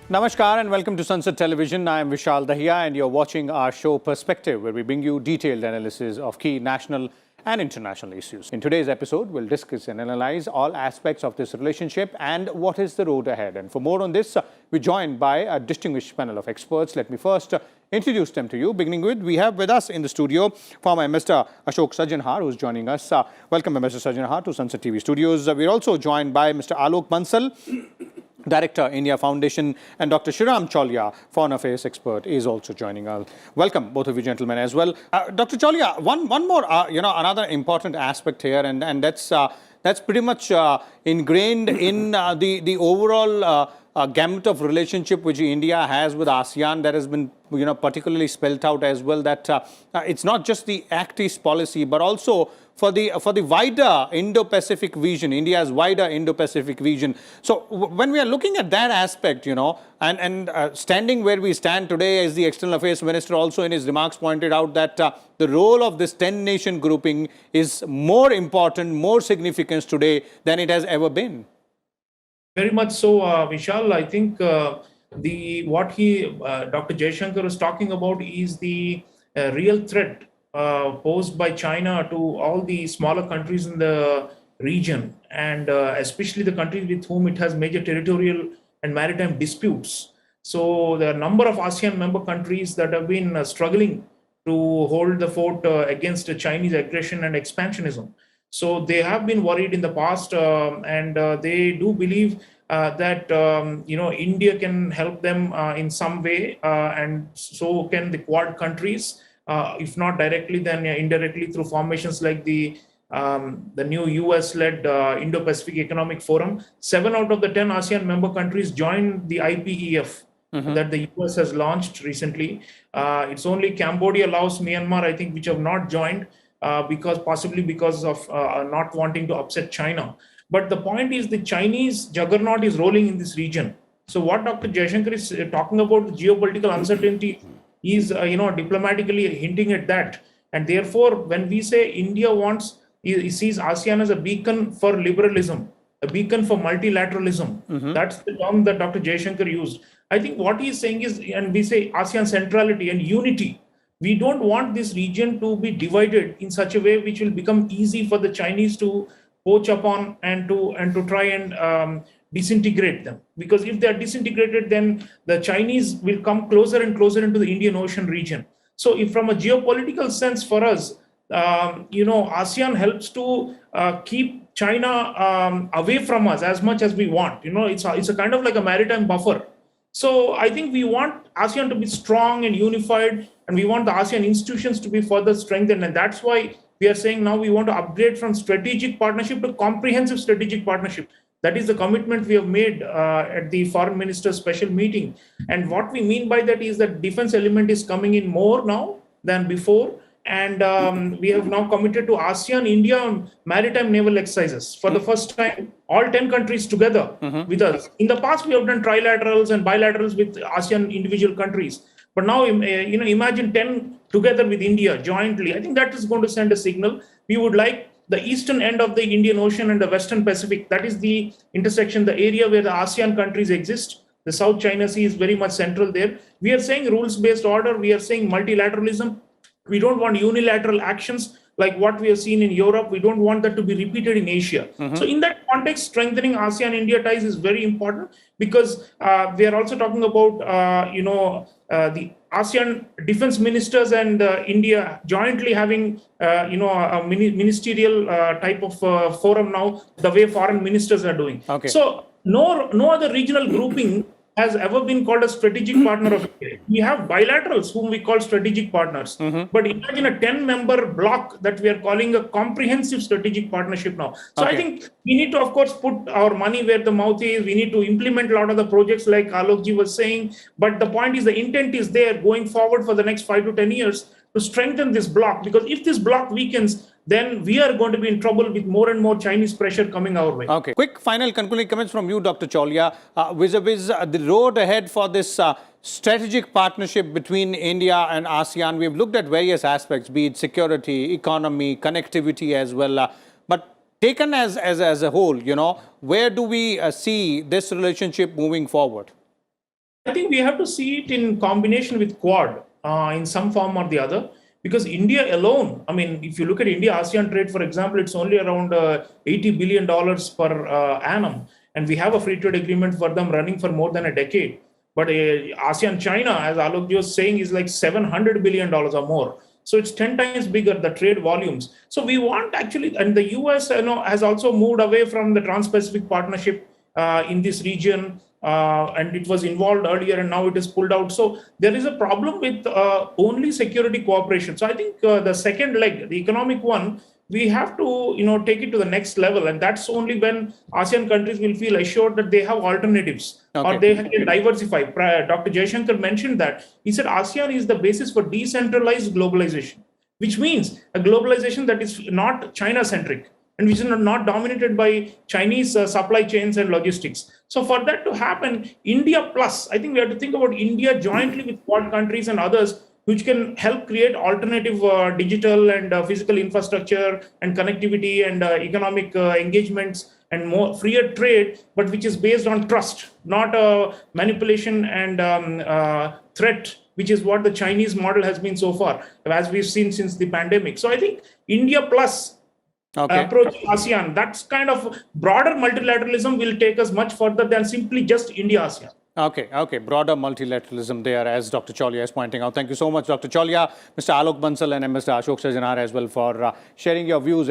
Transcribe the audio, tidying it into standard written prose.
Namaskar and welcome to Sunset Television. I am Vishal Dahiya and you're watching our show Perspective, where we bring you detailed analysis of key national and international issues. In today's episode, we'll discuss and analyze all aspects of this relationship and what is the road ahead. And for more on this, we're joined by a distinguished panel of experts. Let me first introduce them to you. Beginning with, we have with us in the studio former Mr. Ashok Sajjanhar, who's joining us. Welcome, Mr. Sajjanhar, to Sunset TV studios. We're also joined by Mr. Alok Bansal, Director, India Foundation, and Dr. Sreeram Chaulia, Foreign Affairs expert, is also joining us. Welcome, both of you gentlemen as well. Dr. Chaulia, one more, another important aspect here, and that's pretty much ingrained in the overall gamut of relationship which India has with ASEAN. That has been, particularly spelled out as well. That it's not just the Act East policy, but also for the wider Indo-Pacific vision, India's wider Indo-Pacific vision. So when we are looking at that aspect, and standing where we stand today, as the External Affairs Minister also in his remarks pointed out that the role of this 10-nation grouping is more important, more significant today than it has ever been. Very much so, Vishal. I think what Dr. Jaishankar was talking about is the real threat posed by China to all the smaller countries in the region, and especially the countries with whom it has major territorial and maritime disputes. So there are a number of ASEAN member countries that have been struggling to hold the fort against Chinese aggression and expansionism. So they have been worried in the past, and they do believe that India can help them in some way, and so can the Quad countries. If not directly, then indirectly through formations like the new US-led Indo-Pacific Economic Forum. 7 out of the 10 ASEAN member countries joined the IPEF that the US has launched recently. It's only Cambodia, Laos, Myanmar, I think, which have not joined possibly because of not wanting to upset China. But the point is, the Chinese juggernaut is rolling in this region. So what Dr. Jaishankar is talking about, the geopolitical uncertainty, is diplomatically hinting at that. And therefore, when we say India sees ASEAN as a beacon for liberalism, a beacon for multilateralism, that's the term that Dr. Jaishankar used. I think what he's saying is, and we say ASEAN centrality and unity, we don't want this region to be divided in such a way which will become easy for the Chinese to poach upon and to try and disintegrate them. Because if they are disintegrated, then the Chinese will come closer and closer into the Indian Ocean region. So if from a geopolitical sense for us, ASEAN helps to keep China away from us as much as we want. It's a kind of like a maritime buffer. So I think we want ASEAN to be strong and unified, and we want the ASEAN institutions to be further strengthened. And that's why we are saying now we want to upgrade from strategic partnership to comprehensive strategic partnership. That is the commitment we have made at the Foreign Minister's special meeting. And what we mean by that is that defense element is coming in more now than before. And we have now committed to ASEAN-India maritime naval exercises. For the first time, all 10 countries together with us. In the past, we have done trilaterals and bilaterals with ASEAN individual countries. But now, imagine 10 together with India jointly. I think that is going to send a signal. We would like the eastern end of the Indian Ocean and the Western Pacific. That is the intersection, the area where the ASEAN countries exist. The South China Sea is very much central there. We are saying rules-based order. We are saying multilateralism. We don't want unilateral actions like what we have seen in Europe. We don't want that to be repeated in Asia. So in that context, strengthening ASEAN-India ties is very important, because we are also talking about, the ASEAN defense ministers and India jointly having, a ministerial type of forum now, the way foreign ministers are doing. Okay. So no other regional grouping has ever been called a strategic partner of India. We have bilaterals whom we call strategic partners. But imagine a 10-member bloc that we are calling a comprehensive strategic partnership now. So I think we need to, of course, put our money where the mouth is. We need to implement a lot of the projects like Alokji was saying. But the point is, the intent is there going forward for the next 5 to 10 years to strengthen this bloc. Because if this bloc weakens, then we are going to be in trouble with more and more Chinese pressure coming our way. Okay. Quick final concluding comments from you, Dr. Chaulia, vis-a-vis the road ahead for this strategic partnership between India and ASEAN. We've looked at various aspects, be it security, economy, connectivity as well. But taken as a whole, where do we see this relationship moving forward? I think we have to see it in combination with Quad in some form or the other. Because India alone, I mean, if you look at India ASEAN trade, for example, it's only around $80 billion per annum. And we have a free trade agreement for them running for more than a decade. But ASEAN China, as Alok was saying, is like $700 billion or more. So it's 10 times bigger, the trade volumes. So we want actually, and the US has also moved away from the Trans-Pacific Partnership in this region. And it was involved earlier and now it is pulled out. So there is a problem with only security cooperation. So I think the second leg, the economic one, we have to take it to the next level. And that's only when ASEAN countries will feel assured that they have alternatives or they can diversify. Dr. Jaishankar mentioned that. He said ASEAN is the basis for decentralized globalization, which means a globalization that is not China-centric and which is not dominated by Chinese supply chains and logistics. So for that to happen, India plus, I think we have to think about India jointly with Quad countries and others, which can help create alternative digital and physical infrastructure and connectivity and economic engagements and more freer trade, but which is based on trust, not manipulation and threat, which is what the Chinese model has been so far, as we've seen since the pandemic. So I think India plus approach ASEAN, that's kind of broader multilateralism will take us much further than simply just India-ASEAN. Okay. Broader multilateralism there, as Dr. Chaulia is pointing out. Thank you so much, Dr. Chaulia, Mr. Alok Bansal and Mr. Ashok Sajanar as well for sharing your views.